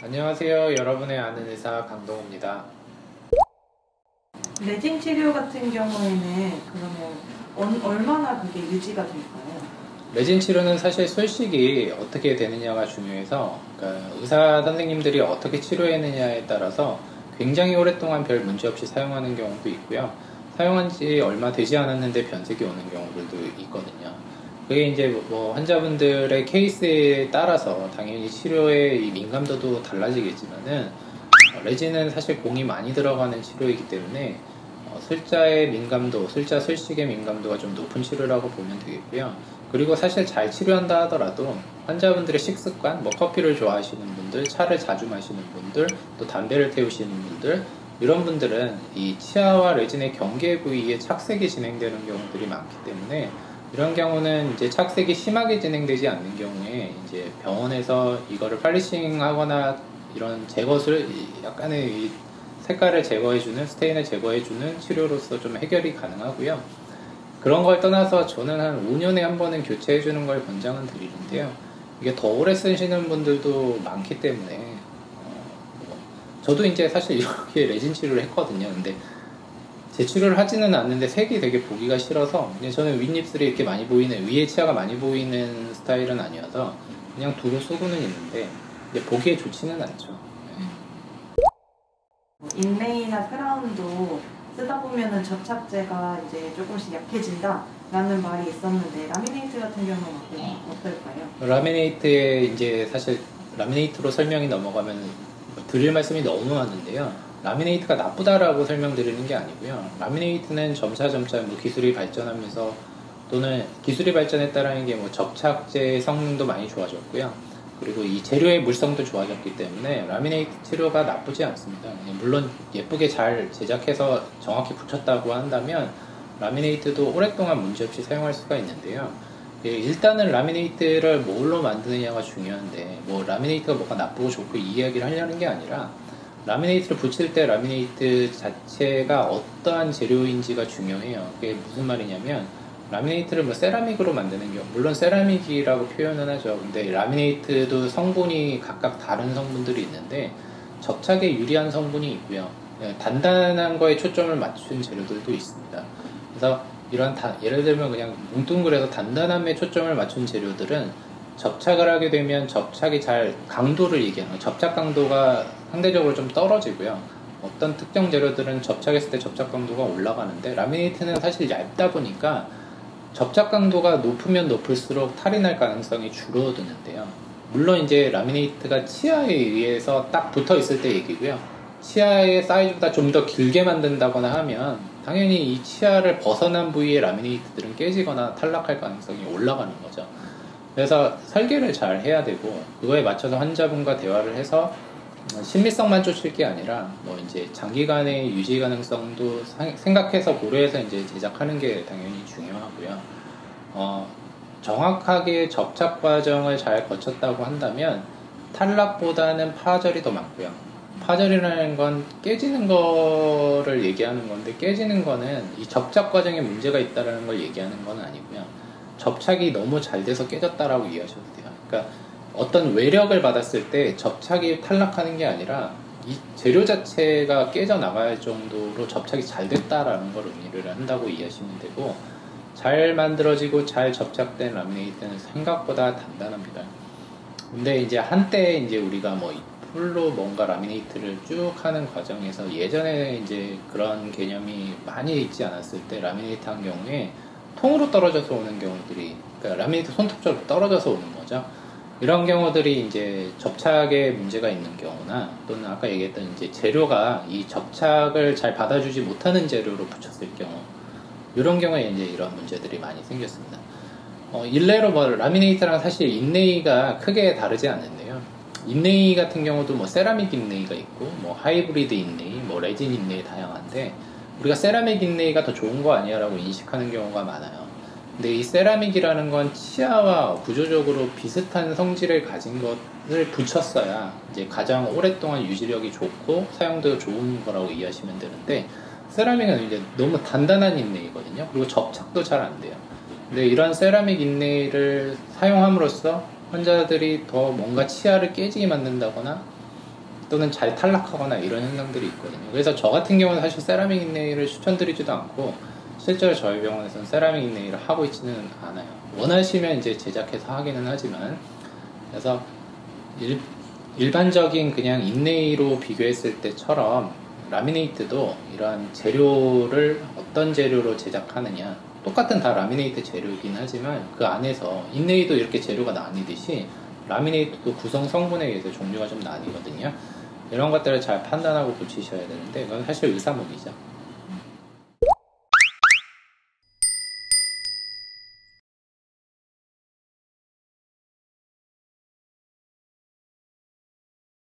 안녕하세요. 여러분의 아는 의사 강동우입니다. 레진 치료 같은 경우에는 그러면 얼마나 그게 유지가 될까요? 레진 치료는 사실 술식이 어떻게 되느냐가 중요해서 그러니까 의사 선생님들이 어떻게 치료했느냐에 따라서 굉장히 오랫동안 별 문제 없이 사용하는 경우도 있고요. 사용한 지 얼마 되지 않았는데 변색이 오는 경우들도 있거든요. 그게 이제 뭐 환자분들의 케이스에 따라서 당연히 치료의 이 민감도도 달라지겠지만은 레진은 사실 공이 많이 들어가는 치료이기 때문에 술자의 민감도, 술자 술식의 민감도가 좀 높은 치료라고 보면 되겠고요. 그리고 사실 잘 치료한다 하더라도 환자분들의 식습관, 뭐 커피를 좋아하시는 분들, 차를 자주 마시는 분들, 또 담배를 태우시는 분들, 이런 분들은 이 치아와 레진의 경계 부위에 착색이 진행되는 경우들이 많기 때문에 이런 경우는 이제 착색이 심하게 진행되지 않는 경우에 이제 병원에서 이거를 팔리싱 하거나 이런 제거술, 약간의 이 색깔을 제거해주는, 스테인을 제거해주는 치료로서 좀 해결이 가능하고요. 그런 걸 떠나서 저는 한 5년에 한 번은 교체해주는 걸 권장은 드리는데요. 이게 더 오래 쓰시는 분들도 많기 때문에 저도 이제 사실 이렇게 레진 치료를 했거든요. 근데 제 치료를 하지는 않는데 색이 되게 보기가 싫어서 저는 윗입술이 이렇게 많이 보이는, 위에 치아가 많이 보이는 스타일은 아니어서 그냥 두고 쓰고는 있는데 보기에 좋지는 않죠. 인레이나 크라운도 쓰다 보면은 접착제가 이제 조금씩 약해진다 라는 말이 있었는데 라미네이트 같은 경우는 어떨까요? 라미네이트에 이제 사실 라미네이트로 설명이 넘어가면 드릴 말씀이 너무 많은데요. 라미네이트가 나쁘다라고 설명드리는 게 아니고요. 라미네이트는 점차 뭐 기술이 발전하면서 또는 기술이 발전했다라는 게 뭐 접착제 성능도 많이 좋아졌고요. 그리고 이 재료의 물성도 좋아졌기 때문에 라미네이트 치료가 나쁘지 않습니다. 물론 예쁘게 잘 제작해서 정확히 붙였다고 한다면 라미네이트도 오랫동안 문제없이 사용할 수가 있는데요. 일단은 라미네이트를 뭘로 만드느냐가 중요한데 뭐 라미네이트가 뭐가 나쁘고 좋고 이 이야기를 하려는 게 아니라 라미네이트를 붙일 때 라미네이트 자체가 어떠한 재료인지가 중요해요. 그게 무슨 말이냐면 라미네이트를 뭐 세라믹으로 만드는 경우, 물론 세라믹이라고 표현은 하죠. 근데 라미네이트도 성분이 각각 다른 성분들이 있는데 접착에 유리한 성분이 있고요. 단단한 거에 초점을 맞춘 재료들도 있습니다. 그래서 이런 예를 들면 그냥 뭉뚱그려서 단단함에 초점을 맞춘 재료들은 접착을 하게 되면 접착이 잘 강도를 얘기하는 거예요. 접착 강도가 상대적으로 좀 떨어지고요. 어떤 특정 재료들은 접착했을 때 접착 강도가 올라가는데 라미네이트는 사실 얇다 보니까 접착 강도가 높으면 높을수록 탈이 날 가능성이 줄어드는데요. 물론 이제 라미네이트가 치아에 의해서 딱 붙어 있을 때 얘기고요. 치아의 사이즈보다 좀 더 길게 만든다거나 하면 당연히 이 치아를 벗어난 부위의 라미네이트들은 깨지거나 탈락할 가능성이 올라가는 거죠. 그래서 설계를 잘 해야 되고 그거에 맞춰서 환자분과 대화를 해서 신미성만 쫓을 게 아니라 뭐 이제 장기간의 유지 가능성도 생각해서 고려해서 이제 제작하는 게 당연히 중요하고요. 정확하게 접착 과정을 잘 거쳤다고 한다면 탈락보다는 파절이 더 많고요. 파절이라는 건 깨지는 거를 얘기하는 건데 깨지는 거는 이 접착 과정에 문제가 있다는 걸 얘기하는 건 아니고요. 접착이 너무 잘 돼서 깨졌다라고 이해하셔도 돼요. 그러니까 어떤 외력을 받았을 때 접착이 탈락하는 게 아니라 이 재료 자체가 깨져나갈 정도로 접착이 잘 됐다라는 걸 의미를 한다고 이해하시면 되고 잘 만들어지고 잘 접착된 라미네이트는 생각보다 단단합니다. 근데 이제 한때 이제 우리가 뭐 풀로 뭔가 라미네이트를 쭉 하는 과정에서 예전에 이제 그런 개념이 많이 있지 않았을 때 라미네이트 한 경우에 통으로 떨어져서 오는 경우들이, 그러니까 라미네이트 손톱처럼 떨어져서 오는 거죠. 이런 경우들이 이제 접착에 문제가 있는 경우나 또는 아까 얘기했던 이제 재료가 이 접착을 잘 받아주지 못하는 재료로 붙였을 경우, 이런 경우에 이제 이런 문제들이 많이 생겼습니다. 일례로 뭐 라미네이트랑 사실 인레이가 크게 다르지 않는데요. 인레이 같은 경우도 뭐 세라믹 인레이가 있고 뭐 하이브리드 인레이, 뭐 레진 인레이 다양한데 우리가 세라믹 인레이가 더 좋은 거 아니야 라고 인식하는 경우가 많아요. 근데 이 세라믹이라는 건 치아와 구조적으로 비슷한 성질을 가진 것을 붙였어야 이제 가장 오랫동안 유지력이 좋고 사용도 좋은 거라고 이해하시면 되는데 세라믹은 이제 너무 단단한 인레이거든요. 그리고 접착도 잘 안 돼요. 근데 이런 세라믹 인레이를 사용함으로써 환자들이 더 뭔가 치아를 깨지게 만든다거나 또는 잘 탈락하거나 이런 현상들이 있거든요. 그래서 저 같은 경우는 사실 세라믹 인레이를 추천드리지도 않고 실제로 저희 병원에서는 세라믹 인레이를 하고 있지는 않아요. 원하시면 이제 제작해서 하기는 하지만 그래서 일반적인 그냥 인레이로 비교했을 때처럼 라미네이트도 이러한 재료를 어떤 재료로 제작하느냐 똑같은 다 라미네이트 재료이긴 하지만 그 안에서 인레이도 이렇게 재료가 나뉘듯이 라미네이트도 구성 성분에 의해서 종류가 좀 나뉘거든요. 이런 것들을 잘 판단하고 고치셔야 되는데 그건 사실 의사목이죠.